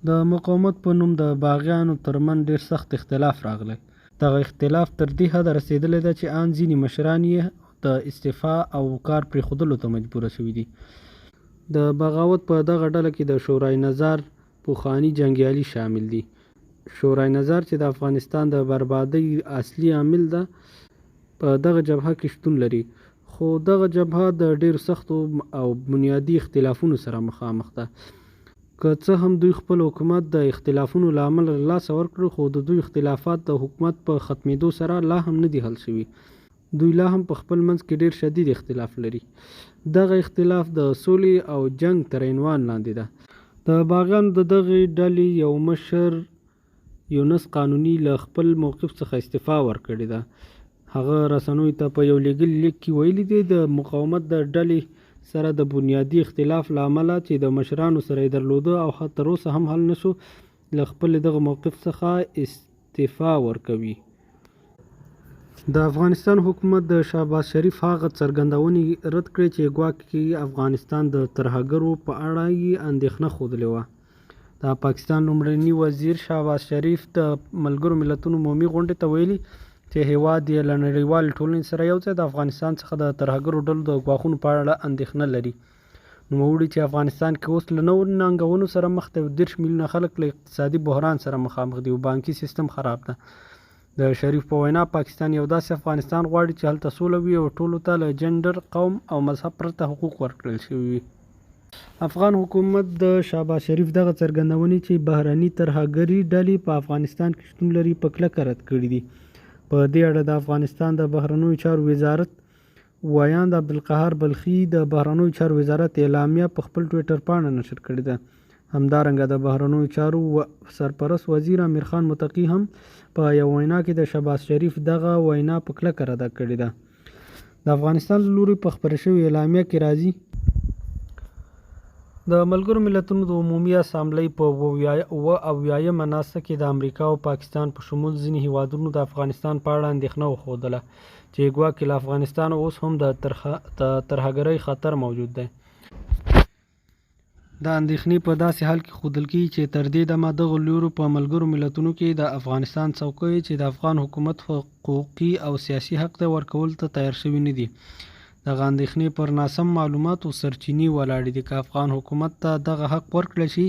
د مقاومت په نوم د باغیانو ترمنځ ډېر سخت اختلاف راغلی. دغه اختلاف تر دې حده رسېدلی ده چې ان ځینې مشران یې د استعفا او کار پرېښودلو ته مجبوره شوي دي. د بغاوت په دغه ډله کې د شورای نظار پخواني جنګیالي شامل دي. شورای نظار چې د افغانستان د بربادۍ اصلي عامل ده په دغه جبهه کې شتون لري، خو دغه جبهه د ډېرو سختو او بنیادي اختلافونو سره مخامخ ده. که څه هم دوی خپل حکومت د اختلافونو له امله له لاسه ورکړ، خو د دوی اختلافات د حکومت په ختمېدو سره لا هم نه دي حل شوي. دوی لا هم په خپل منځ کې ډېر شدید اختلاف لري. دغه اختلاف د سولې او جنګ تر عنوان لاندې ده. د باغیانو د دغې ډلې یو مشر یونس قانوني له خپل موقف څخه استعفا ورکړې ده. هغه رسنیو ته په یو لیږلي لیک کې ویلي دی د مقاومت د ډلې سره د بنیادي اختلاف له امله چې د مشرانو سره یې درلوده او تر اوسه هم حل نشو، له خپل دغه موقف څخه استعفا ورکوي. د افغانستان حکومت د شهباز شریف هغه څرګندونې رد کړې چې ګواکې افغانستان د ترهګرو په اړه یې اندېښنه ښودلې وه. د پاکستان لومړني وزیر شهباز شریف د ملګرو ملتونو عمومي غونډې ته ویلي چې هیواد یې له نړیوالې ټولنې سره یو ځای د افغانستان څخه د ترهګرو ډلو د ګواښونو په اړه اندېښنه لري. نوموړي چې افغانستان کې اوس له نورو ننګونو سره مخ دی. 30 میلیونه خلک له اقتصادي بحران سره مخامخ دي او بانکي سیستم خراب ده. د شریف په وینا پاکستان یو داسې افغانستان غواړي چې هلته سوله وي او ټولو ته له جنډر، قوم او مذهب پرته حقوق ورکړل شوي وي. افغان حکومت د شهباز شریف دغه څرګندونې چې بهرني ترهګري ډلې په افغانستان کې شتون لري په کلکه رد کړي دي. په دې اړه د افغانستان د بهرنیو چارو وزارت ویاند عبدالقهار بلخي د بهرنیو چارو وزارت اعلامیه په خپل ټویټر پاڼه نشر کړې ده. همدارنګه د بهرنیو چارو سرپرست وزیر امیر خان متقي هم په یو وینا کې د شهباز شریف دغه وینا په کلکه رد کړې ده. د افغانستان له لوري په خپره شوې اعلامیه کې راځي د ملګرو ملتونو د عمومي اسامبلۍ په 78مه ناسته کې د امریکا او پاکستان په شمول ځینې هیوادونو د افغانستان په اړه اندېښنه وښودله چې ګواکې له افغانستان اوس هم د ترهګرۍ خطر موجود دی. د اندېښنې په داسې حال کې ښودل کېږي چې تر دې دمه دغو لورو په ملګرو ملتونو کې د افغانستان څوکۍ چې د افغان حکومت حقوقي او سیاسي حق دی ورکولو ته تیار شوي نه دي. دغه اندېښنې پر ناسم معلوماتو سرچینې ولاړې دي. که افغان حکومت ته دغه حق ورکړل شي،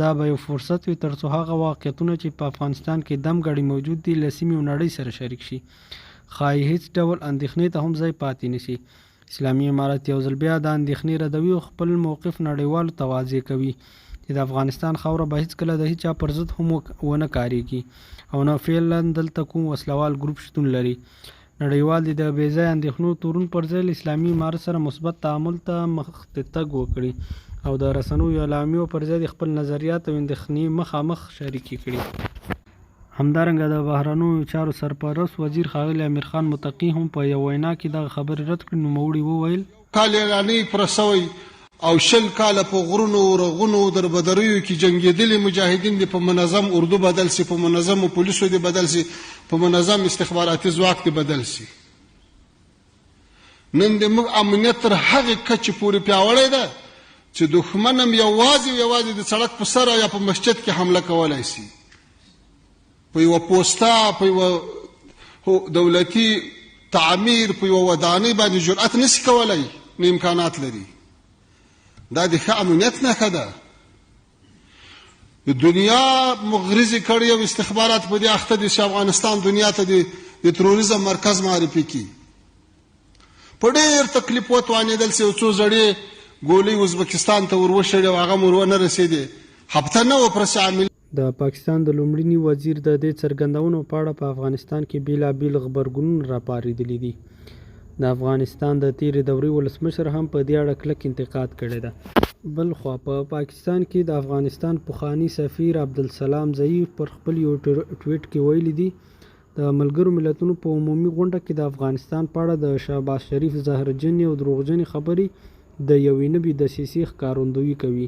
دا به یو فرصت وي تر څو هغه واقعیتونه چې په افغانستان کې دمګړي موجود دي له سیمې او نړۍ سره شریک شي. ښایي هیڅ ډول اندېښنې ته هم ځای پاتې نه شي. اسلامي امارت یو ځل بیا د اندېښنې ردوي او خپل موقف نړیوالو ته واضح کوي چې د افغانستان خاوره به هیڅکله د هیچا پر ضد هم ونه کارېږي او نه فعلا دلته کوم وسلوال ګروپ شتون لري. نړیوال د بې ځایه اندېښنو تورون پر ځای له اسلامي امارت سره مثبت تعامل ته مخته تګ وکړي او د رسنیو اعلامیو پر ځای د خپل نظریات او اندېښنې مخامخ شریکې کړي. همدارنګه د بهرنیو چارو سرپرست وزیر ښاغلی امیر خان متقي هم په یو وینا کې دغه خبرې رد کړې. نوموړي وویل کال اعلانې پوره سوی او 20 کاله په غرونو رغونو دربدریو کې جنګېدلي مجاهدین دي په منظم اردو بدل سي، په منظم پولیسو دي بدل سي، په منظم استخباراتي ځواک دي بدل سي. نن د موږ امنیت تر هغې کچې پورې پیاوړی ده چې دښمن هم یوازې د سړک په سر یا په مسجد کې حمله کولی سي. په یوه پوسته، په یوه دولتي تعمیر، په یوه ودانۍ باندې جرأت نسي کولی، نو امکانات لري. دا د ښه امنیت نښه ده. د دنیا مغرضې کړي او استخبارات په دې اخته دي چې افغانستان دنیا ته د تروریزم مرکز معرفي کړي. په ډېر تکلیف وتوانېدل چې یو څو زړې ګولۍ ازبکستان ته وروشړې او هغه هم ورونه رسېدې. هفته نه وه پرسې عامل. د پاکستان د لومړني وزیر د دې څرګندونو په اړه په افغانستان کې بېلابېل غبرګونونه راپارېدلي دي. د افغانستان د تیرې دورې ولسمشر هم په دې اړه کلک انتقاد کړی ده. بل خوا په پاکستان کې د افغانستان پخوانی سفیر عبدالسلام ضعیف پر خپل یو ټویټ کې ویلي دي د ملګرو ملتونو په عمومي غونډه کې د افغانستان په اړه د شهباز شریف زهرجنې او دروغجنې خبرې د یوې نوې دسیسې ښکارندویي کوي.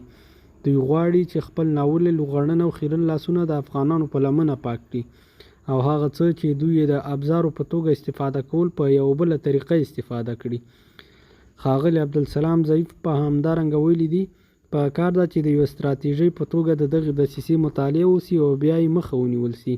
دوی غواړي چې خپل ناولې لوغړن او خیرن لاسونه د افغانانو په لمنه پاک کړي او هغه څه چې دوی د ابزارو په توګه استفاده کول په یو بله طریقه استفاده کړي. ښاغلی عبدالسلام ضعیف په همدارنګه ویلي دي پکار ده چې د یوه ستراتیژۍ په توګه د دغې دسیسې مطالعه وسي او بیا یې مخه ونیول سي.